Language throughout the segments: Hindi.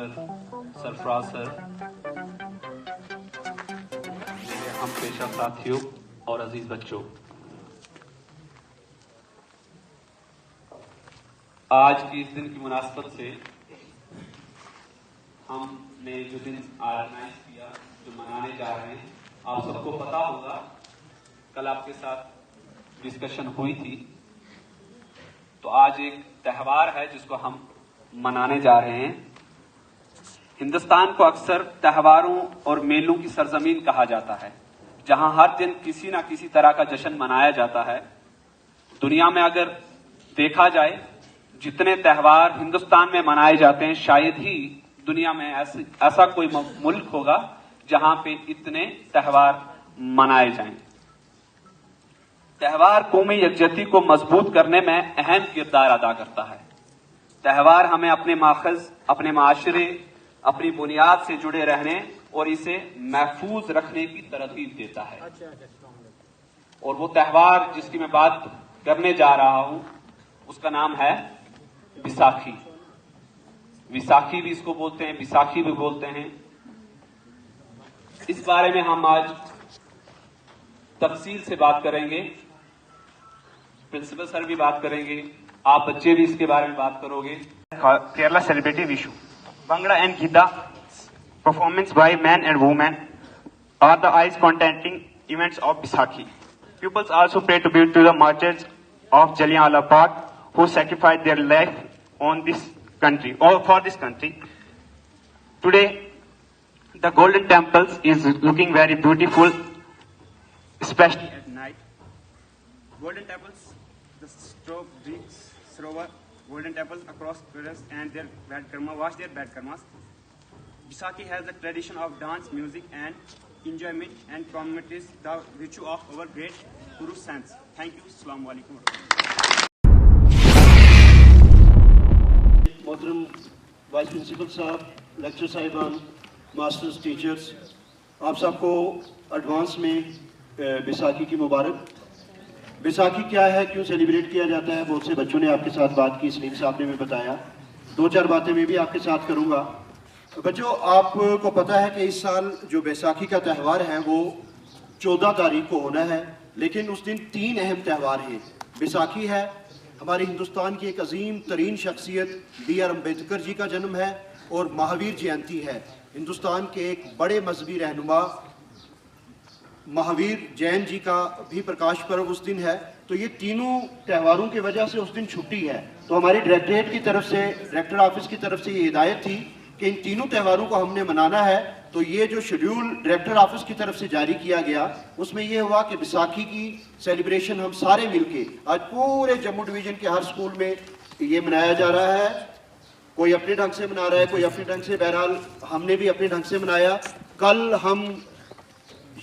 प्रिंसिपल सरफराज सर, मेरे हम पेशा साथियों और अजीज बच्चों, आज की इस दिन की मुनासबत से हमने जो दिन ऑर्गेनाइज किया, जो मनाने जा रहे हैं, आप सबको पता होगा, कल आपके साथ डिस्कशन हुई थी। तो आज एक त्यौहार है जिसको हम मनाने जा रहे हैं। हिंदुस्तान को अक्सर त्योहारों और मेलों की सरजमीन कहा जाता है, जहां हर दिन किसी ना किसी तरह का जश्न मनाया जाता है। दुनिया में अगर देखा जाए, जितने त्यौहार हिंदुस्तान में मनाए जाते हैं, शायद ही दुनिया में ऐसा कोई मुल्क होगा जहां पे इतने त्यौहार मनाए जाएं। त्यौहार कौमी यकजहती को मजबूत करने में अहम किरदार अदा करता है। त्यौहार हमें अपने माखज़, अपने माशरे, अपनी बुनियाद से जुड़े रहने और इसे महफूज रखने की तरगीब देता है। और वो त्यौहार जिसकी मैं बात करने जा रहा हूं, उसका नाम है बैसाखी। विसाखी भी इसको बोलते हैं, बैसाखी भी बोलते हैं। इस बारे में हम आज तफसील से बात करेंगे। प्रिंसिपल सर भी बात करेंगे, आप बच्चे भी इसके बारे में बात करोगे। Kerala celebrated Vishu. Bhangra and Gidda performance by men and women are the eyes contending events of Baisakhi. Pupils also pay tribute to the martyrs of Jallianwala Bagh who sacrificed their life on this country or for this country. Today, the Golden Temples is looking very beautiful, especially at night. Golden Temples, the Sarovar, Golden Temples across Paris and their bad karma, wash their bad karmas. Baisakhi has the tradition of dance, music and enjoyment and commemorates the virtue of our great Guru Saints. Thank you. Assalamu alaikum. मोहतरम वाइस प्रिंसिपल साहब, लेक्चर साहिबान, मास्टर्स, टीचर्स, आप सबको एडवांस में बैसाखी की मुबारक। बैसाखी क्या है, क्यों सेलिब्रेट किया जाता है, बहुत से बच्चों ने आपके साथ बात की, सलीम साहब ने भी बताया। दो चार बातें मैं भी आपके साथ करूंगा। बच्चों, आपको पता है कि इस साल जो बैसाखी का त्यौहार है वो 14 तारीख को होना है, लेकिन उस दिन 3 अहम त्यौहार हैं। बैसाखी है, हमारे हिंदुस्तान की एक अजीम तरीन शख्सियत B.R. अम्बेडकर जी का जन्म है, और महावीर जयंती है, हिंदुस्तान के एक बड़े मजहबी रहनुमा महावीर जैन जी का भी प्रकाश पर्व उस दिन है। तो ये तीनों त्योहारों की वजह से उस दिन छुट्टी है। तो हमारी डायरेक्टरेट की तरफ से, डायरेक्टर ऑफिस की तरफ से ये हिदायत थी कि इन तीनों त्योहारों को हमने मनाना है। तो ये जो शेड्यूल डायरेक्टर ऑफिस की तरफ से जारी किया गया, उसमें ये हुआ कि बैसाखी की सेलिब्रेशन हम सारे मिलके आज पूरे जम्मू डिवीज़न के हर स्कूल में ये मनाया जा रहा है। कोई अपने ढंग से मना रहा है, कोई अपने ढंग से, बहरहाल हमने भी अपने ढंग से मनाया। कल हम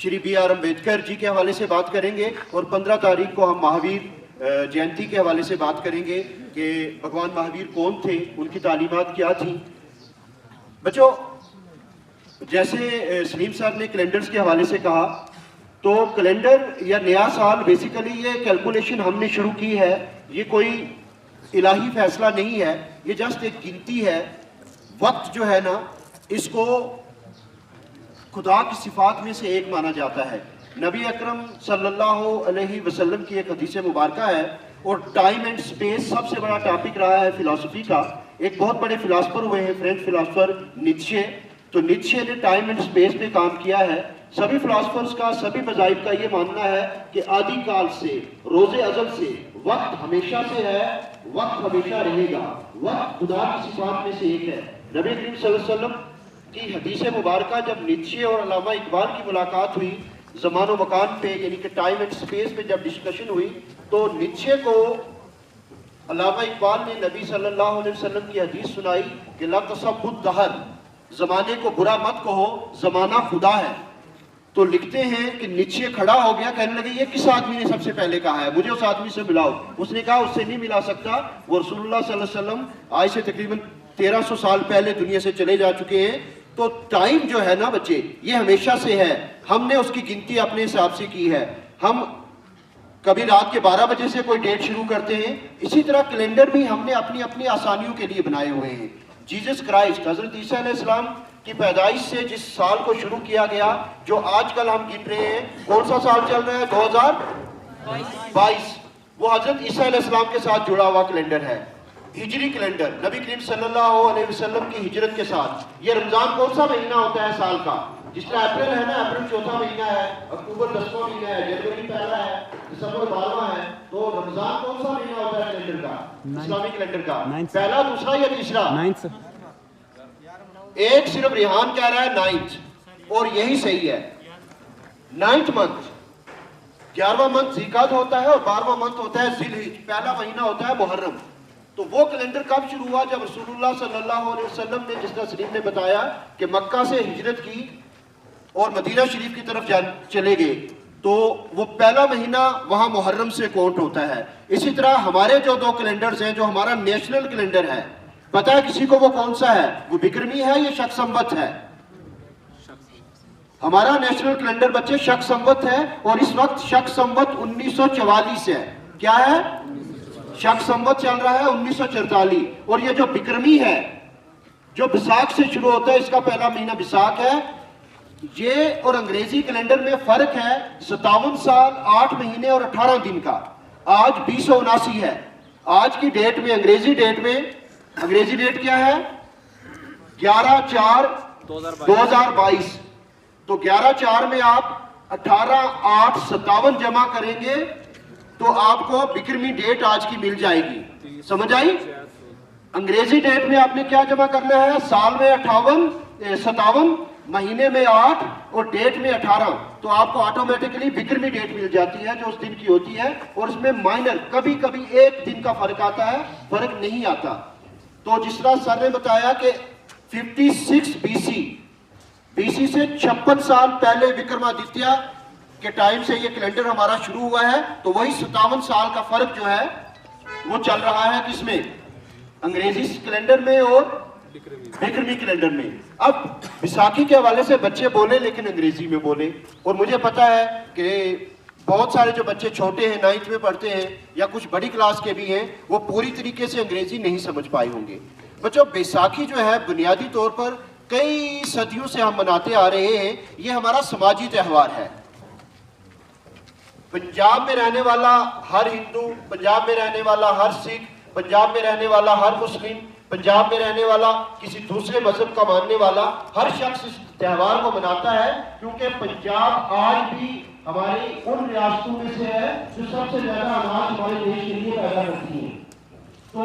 श्री B.R. अम्बेडकर जी के हवाले से बात करेंगे और 15 तारीख को हम महावीर जयंती के हवाले से बात करेंगे कि भगवान महावीर कौन थे, उनकी तालीमात क्या थी। बच्चों, जैसे सलीम साहब ने कैलेंडर्स के हवाले से कहा, तो कैलेंडर या नया साल बेसिकली ये कैलकुलेशन हमने शुरू की है, ये कोई इलाही फैसला नहीं है, ये जस्ट एक गिनती है। वक्त जो है ना, इसको खुदा की सिफात में से एक माना जाता है। नबी अकरम सल्लल्लाहु अलैहि वसल्लम की एक हदीस मुबारक है, और टाइम एंड स्पेस सबसे बड़ा टॉपिक रहा है फिलॉसफी का। एक बहुत बड़े फिलासफर हुए हैं, फ्रेंच फिलासफर नीत्शे। तो नीत्शे ने टाइम एंड स्पेस पे काम किया है। सभी फिलासफर्स का, सभी मज़ाहिब का ये मानना है कि आदि काल से, रोज़े अज़ल से वक्त हमेशा से है, वक्त हमेशा रहेगा, वक्त खुदा की सिफात में से एक है। नबी करीम सल्लल्लाहु अलैहि वसल्लम की हदीस मुबारक, जब नीत्शे और अल्लामा इकबाल की मुलाकात हुई ज़मान व मकान पे, यानी कि टाइम एंड स्पेस पे जब डिस्कशन हुई, तो नीत्शे को अल्लामा इकबाल ने नबी सल्लल्लाहु अलैहि वसल्लम की हदीस सुनाई कि ला तसब्बुद दहर, ज़माने को बुरा मत कहो, ज़माना खुदा है। तो लिखते हैं कि नीत्शे खड़ा हो गया, कहने लगे ये किस आदमी ने सबसे पहले कहा है, मुझे उस आदमी से मिलाओ। उसने कहा उससे नहीं मिला सकता, वो रसूलुल्लाह सल्लल्लाहु अलैहि वसल्लम आज से तकरीबन 1300 साल पहले दुनिया से चले जा चुके हैं। तो टाइम जो है ना बच्चे, ये हमेशा से है, हमने उसकी गिनती अपने हिसाब से की है। हम कभी रात के 12 बजे से कोई डेट शुरू करते हैं, इसी तरह कैलेंडर भी हमने अपनी अपनी आसानियों के लिए बनाए हुए हैं। जीसस क्राइस्ट हजरत ईसा अलैहिस्सलाम की पैदाइश से जिस साल को शुरू किया गया, जो आजकल हम गिन रहे हैं, कौन सा साल चल रहा है? 2022। वो हजरत ईसा अलैहिस्सलाम के साथ जुड़ा हुआ कैलेंडर है, हिजरी कैलेंडर, नबी करीम सल्लल्लाहु अलैहि वसल्लम की हिजरत के साथ। ये रमजान कौन सा महीना होता है साल का? जिसका अप्रैल है ना, अप्रैल चौथा महीना है, अक्टूबर 10वां महीना है, जनवरी पहला है, दिसंबर 12वां है। तो रमजान कौन सा महीना होता है कैलेंडर का, इस्लामिक कैलेंडर का? पहला, दूसरा या तीसरा? 9th। एक सिर्फ रिहान कह रहा है 9th, और यही सही है। 9th मंथ, 11वां मंथ ज़िलक़ाद होता है और 12वां मंथ होता है ज़िलहिज। पहला महीना होता है मुहर्रम। तो वो कैलेंडर कब शुरू हुआ? जब रसूलुल्लाह सल्लल्लाहु अलैहि वसल्लम ने, जिस तरह सलीम ने बताया कि मक्का से हिजरत की और मदीना शरीफ की तरफ चले गए, तो वो पहला महीना वहां मुहर्रम से काउंट होता है। इसी तरह हमारे जो दो कैलेंडर्स हैं, जो हमारा नेशनल कैलेंडर है, पता है किसी को वो कौन सा है? वो बिक्रमी है या शक संवत है? हमारा नेशनल कैलेंडर बच्चे शक संवत है, और इस वक्त शक संवत 1944 है। क्या है? शक संवत चल रहा है 1944। और ये जो बिक्रमी है, जो बिसाख से शुरू होता है, इसका पहला महीना बिसाख है। ये और अंग्रेजी कैलेंडर में फर्क है 57 साल 8 महीने और 18 दिन का। आज 2079 है आज की डेट में। अंग्रेजी डेट क्या है? 11/4/2022। तो 11/4 में आप 18/8/57 जमा करेंगे तो आपको बिक्रमी डेट आज की मिल जाएगी। समझ आई? अंग्रेजी डेट में आपने क्या जमा करना है? साल में 57, महीने में 8 और डेट में 18। तो आपको ऑटोमेटिकली बिक्रमी डेट मिल जाती है, जो उस दिन की होती है। और इसमें माइनर कभी कभी एक दिन का फर्क आता है, फर्क नहीं आता। तो जिस तरह सर ने बताया कि 56 बीसी से 56 साल पहले विक्रमादित्य के टाइम से ये कैलेंडर हमारा शुरू हुआ है। तो वही 57 साल का फर्क जो है वो चल रहा है किसमें? अंग्रेजी कैलेंडर में और बिक्रमी कैलेंडर में। अब विसाखी के हवाले से बच्चे बोले, लेकिन अंग्रेजी में बोले। और मुझे पता है कि बहुत सारे जो बच्चे छोटे हैं, 9th में पढ़ते हैं या कुछ बड़ी क्लास के भी हैं, वो पूरी तरीके से अंग्रेजी नहीं समझ पाए होंगे। बच्चों, बैसाखी जो है बुनियादी तौर पर कई सदियों से हम मनाते आ रहे हैं। ये हमारा समाजी त्यौहार है। पंजाब में रहने वाला हर हिंदू, पंजाब में रहने वाला हर सिख, पंजाब में रहने वाला हर मुस्लिम, पंजाब में रहने वाला किसी दूसरे मजहब का मानने वाला हर शख्स इस त्यौहार को मनाता है, क्योंकि पंजाब आज भी हमारी उन रियासतों में से है जो सबसे ज्यादा अनाज हमारे देश के लिए पैदा करती है। तो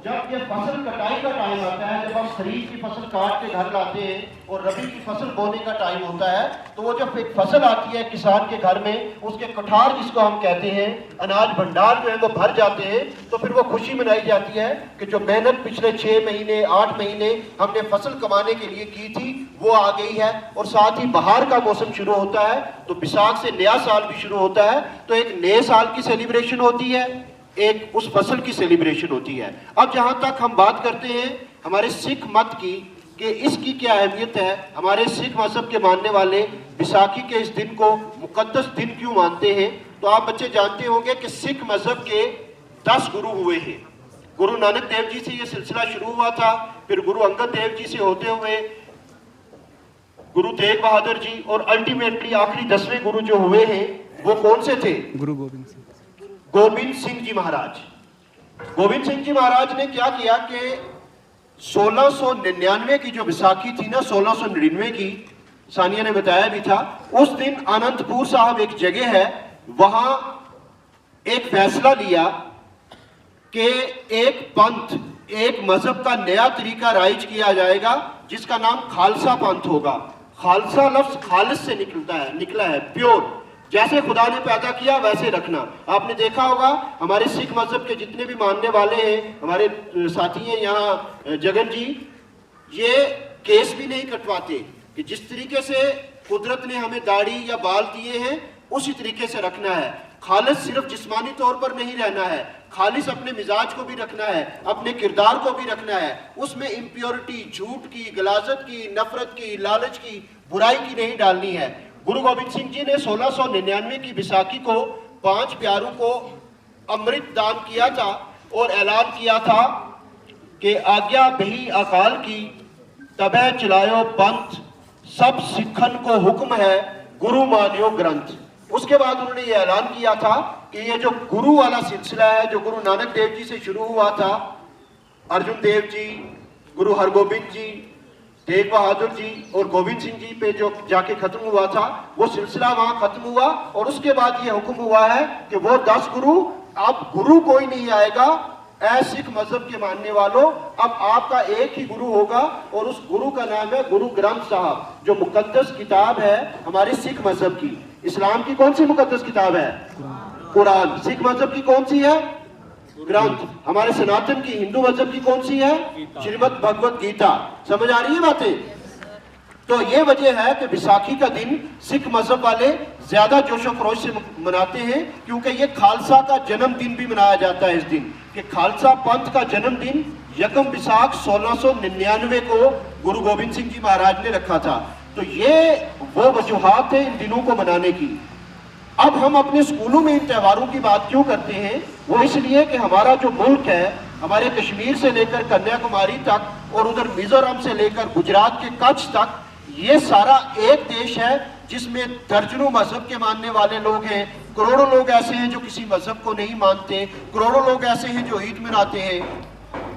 जब ये फसल कटाई का टाइम आता है, जब हम खरीफ की फसल काट के घर लाते हैं और रबी की फसल बोने का टाइम होता है, तो वो जब एक फसल आती है किसान के घर में, उसके कठार जिसको हम कहते हैं, अनाज भंडार जो है वो भर जाते हैं, तो फिर वो खुशी मनाई जाती है कि जो मेहनत पिछले 6 महीने 8 महीने हमने फसल कमाने के लिए की थी वो आ गई है। और साथ ही बहार का मौसम शुरू होता है, तो बैसाख से नया साल भी शुरू होता है। तो एक नए साल की सेलिब्रेशन होती है, एक उस फसल की सेलिब्रेशन होती है। अब जहां तक हम बात करते हैं हमारे सिख मत की कि इसकी क्या अहमियत है, हमारे सिख मजहब के मानने वाले बैसाखी के इस दिन को मुकद्दस दिन क्यों मानते हैं, तो आप बच्चे जानते होंगे कि सिख मजहब के 10 गुरु हुए हैं। गुरु नानक देव जी से ये सिलसिला शुरू हुआ था, फिर गुरु अंगद देव जी से होते हुए गुरु तेग बहादुर जी, और अल्टीमेटली आखिरी 10वें गुरु जो हुए हैं वो कौन से थे? गुरु गोविंद सिंह जी महाराज। गोविंद सिंह जी महाराज ने क्या किया कि 1699 की जो बैसाखी थी ना, 1699 की, सानिया ने बताया भी था, उस दिन आनंदपुर साहब एक जगह है, वहां एक फैसला लिया कि एक पंथ, एक मजहब का नया तरीका राइज किया जाएगा जिसका नाम खालसा पंथ होगा। खालसा लफ्ज खालिस से निकला है, प्योर, जैसे खुदा ने पैदा किया वैसे रखना। आपने देखा होगा हमारे सिख मजहब के जितने भी मानने वाले हैं, हमारे साथी हैं यहाँ जगन जी, ये केस भी नहीं कटवाते कि जिस तरीके से कुदरत ने हमें दाढ़ी या बाल दिए हैं उसी तरीके से रखना है। खालिस सिर्फ जिस्मानी तौर पर नहीं रहना है, खालिस अपने मिजाज को भी रखना है, अपने किरदार को भी रखना है। उसमें इम्प्योरिटी, झूठ की, गलाजत की, नफरत की, लालच की, बुराई की नहीं डालनी है। गुरु गोविंद सिंह जी ने 1699 की बैसाखी को 5 प्यारों को अमृत दान किया था और ऐलान किया था कि आज्ञा बही अकाल की तबे चलायो पंथ, सब सिखन को हुक्म है गुरु मानियो ग्रंथ। उसके बाद उन्होंने ये ऐलान किया था कि ये जो गुरु वाला सिलसिला है, जो गुरु नानक देव जी से शुरू हुआ था, अर्जुन देव जी, गुरु हरगोबिंद जी, तेग बहादुर जी और गोविंद सिंह जी पे जो जाके खत्म हुआ था, वो सिलसिला वहां खत्म हुआ। और उसके बाद ये हुक्म हुआ है कि वो 10 गुरु, अब गुरु कोई नहीं आएगा ऐ सिख मजहब के मानने वालों, अब आपका एक ही गुरु होगा और उस गुरु का नाम है गुरु ग्रंथ साहब, जो मुकद्दस किताब है हमारे सिख मजहब की। इस्लाम की कौन सी मुकद्दस किताब है? कुरान। सिख मजहब की कौन सी है? ग्रंथ। हमारे सनातन की, हिंदू मजहब की कौन सी है? श्रीमद् भगवत गीता। समझ आ रही है बातें? तो ये वजह है कि बैसाखी का दिन सिख मजहब वाले ज्यादा जोशो खरोश से मनाते हैं, क्योंकि ये खालसा का जन्मदिन भी मनाया जाता है इस दिन, कि खालसा पंथ का जन्मदिन यकम बैसाख 1699 को गुरु गोविंद सिंह जी महाराज ने रखा था। तो ये वो वजूहात है इन दिनों को मनाने की। अब हम अपने स्कूलों में इन त्योहारों की बात क्यों करते हैं? वो इसलिए कि हमारा जो मुल्क है, हमारे कश्मीर से लेकर कन्याकुमारी तक और उधर मिजोरम से लेकर गुजरात के कच्छ तक, ये सारा एक देश है जिसमें दर्जनों मजहब के मानने वाले लोग हैं। करोड़ों लोग ऐसे हैं जो किसी मजहब को नहीं मानते, करोड़ों लोग ऐसे हैं जो ईद मनाते हैं,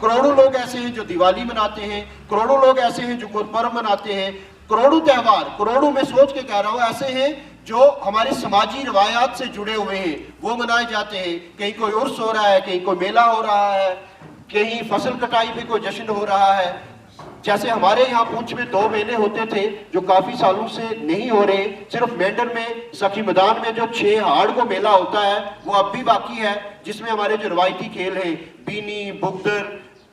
करोड़ों लोग ऐसे हैं जो दिवाली मनाते हैं, करोड़ों लोग ऐसे हैं जो गुरपर्व मनाते हैं। करोड़ों त्यौहार, करोड़ों में सोच के कह रहा हूं, ऐसे हैं जो हमारे समाजी रवायात से जुड़े हुए हैं, वो मनाए जाते हैं। कहीं कोई उर्स हो रहा है, कहीं कोई मेला हो रहा है, कहीं फसल कटाई पे कोई जश्न हो रहा है। जैसे हमारे यहाँ पुंछ में 2 मेले होते थे जो काफी सालों से नहीं हो रहे, सिर्फ मेंढर में सखी मैदान में जो 6 हाड़ को मेला होता है वो अब भी बाकी है, जिसमें हमारे जो रवायती खेल हैं, बीनी, बुगदर,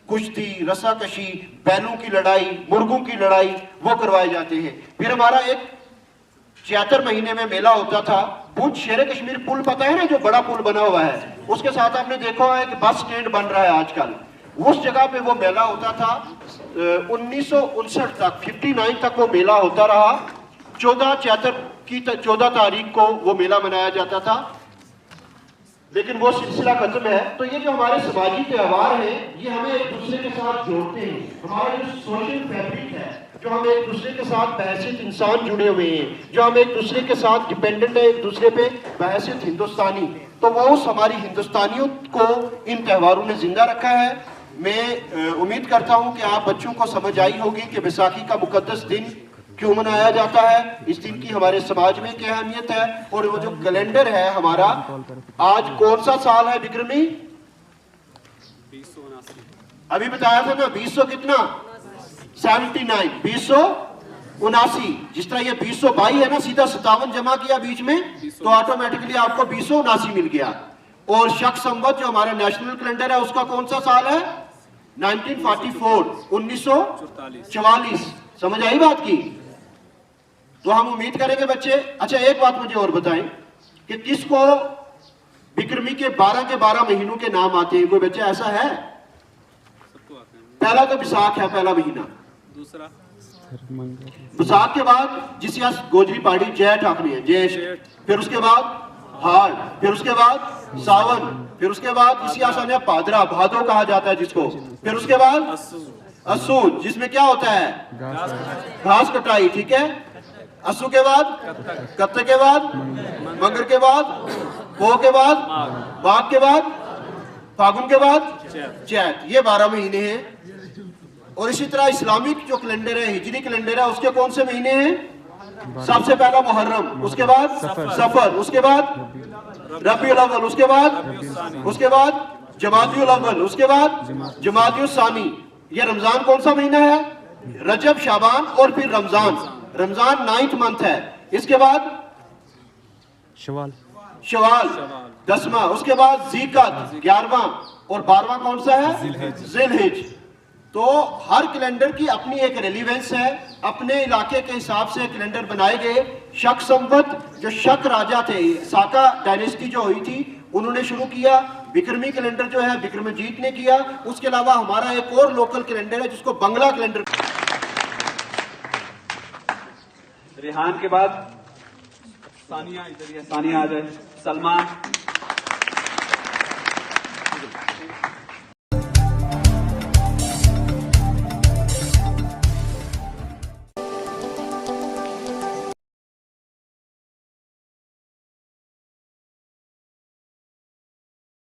कुश्ती, रस्साकशी, बैलों की लड़ाई, मुर्गों की लड़ाई, वो करवाए जाते हैं। फिर हमारा एक चैतर महीने में मेला होता था, पुंछ शेर कश्मीर पुल पता है ना, जो बड़ा पुल बना हुआ है, उसके साथ आपने देखा है कि बस स्टैंड बन रहा है आजकल, उस जगह पे वो मेला होता था। 1959 तक, 59 तक वो मेला होता रहा। 14 चैतर की 14 तारीख को वो मेला मनाया जाता था, लेकिन वो सिलसिला खत्म है। तो ये जो हमारे समाजी त्यौहार हैं, ये हमें एक दूसरे के साथ जोड़ते हैं। हमारा जो सोशल फैब्रिक है, जो हम एक दूसरे के साथ बहैसियत इंसान जुड़े हुए हैं, जो हम एक दूसरे के साथ डिपेंडेंट है एक दूसरे पे बहैसियत हिंदुस्तानी, तो वो उस हमारी हिंदुस्तानियत को इन त्योहारों ने जिंदा रखा है। मैं उम्मीद करता हूं कि आप बच्चों को समझ आई होगी कि बैसाखी का मुकद्दस दिन क्यों मनाया जाता है, इस दिन की हमारे समाज में क्या अहमियत है। और वो जो कैलेंडर है हमारा, आज कौन सा साल है विक्रमी? 2079। अभी बताया था ना, 200 कितना? 79, 279। जिस तरह ये 222 है ना, सीधा 57 जमा किया बीच में तो ऑटोमेटिकली आपको 279 मिल गया। और शक संवत जो हमारा नेशनल कैलेंडर है, उसका कौन सा साल है? 1944, 1944। समझ आई बात की? तो हम उम्मीद करेंगे बच्चे। अच्छा, एक बात मुझे और बताएं कि किसको विक्रमी के 12 महीनों के नाम आते हैं? कोई बच्चा ऐसा है? पहला तो विसाख है, पहला महीना। दूसरा विसाख के बाद जिसिया गोजरी पहाड़ी जैठ आखनी है, जेठ। फिर उसके बाद हाड़, फिर उसके बाद सावन, फिर उसके बाद इसी आसान है पादरा, भादो कहा जाता है जिसको। फिर उसके बाद अस्सू, जिसमें क्या होता है? घास कटाई, ठीक है। अस्सू के बाद कत्ते के बाद मगर के बाद पो के बाद बाघ के बाद फागुन के बाद चैत। ये 12 महीने हैं। और इसी तरह इस्लामिक जो कैलेंडर है, हिजरी कैलेंडर है, उसके कौन से महीने हैं? सबसे पहला मुहर्रम, उसके बाद सफर, उसके बाद रबीउल अव्वल, उसके बाद जमादियुल अव्वल, उसके बाद जमादियुल सानी। ये रमजान कौन सा महीना है? रजब, शाबान और फिर रमजान। रमजान 9th मंथ है। इसके बाद शवाल 10वां, उसके बाद ज़ीक़त 11वां और 12वां कौन सा है? ज़िलहिज। तो हर कैलेंडर की अपनी एक रेलिवेंस है, अपने इलाके के हिसाब से कैलेंडर बनाए गए। शक संवत, जो शक राजा थे, साका डायनेस्टी जो हुई थी, उन्होंने शुरू किया। विक्रमी कैलेंडर जो है विक्रमजीत ने किया। उसके अलावा हमारा एक और लोकल कैलेंडर है जिसको बंगला कैलेंडर। रेहान के बाद सानिया, इधर सानिया आ जाए। सलमान।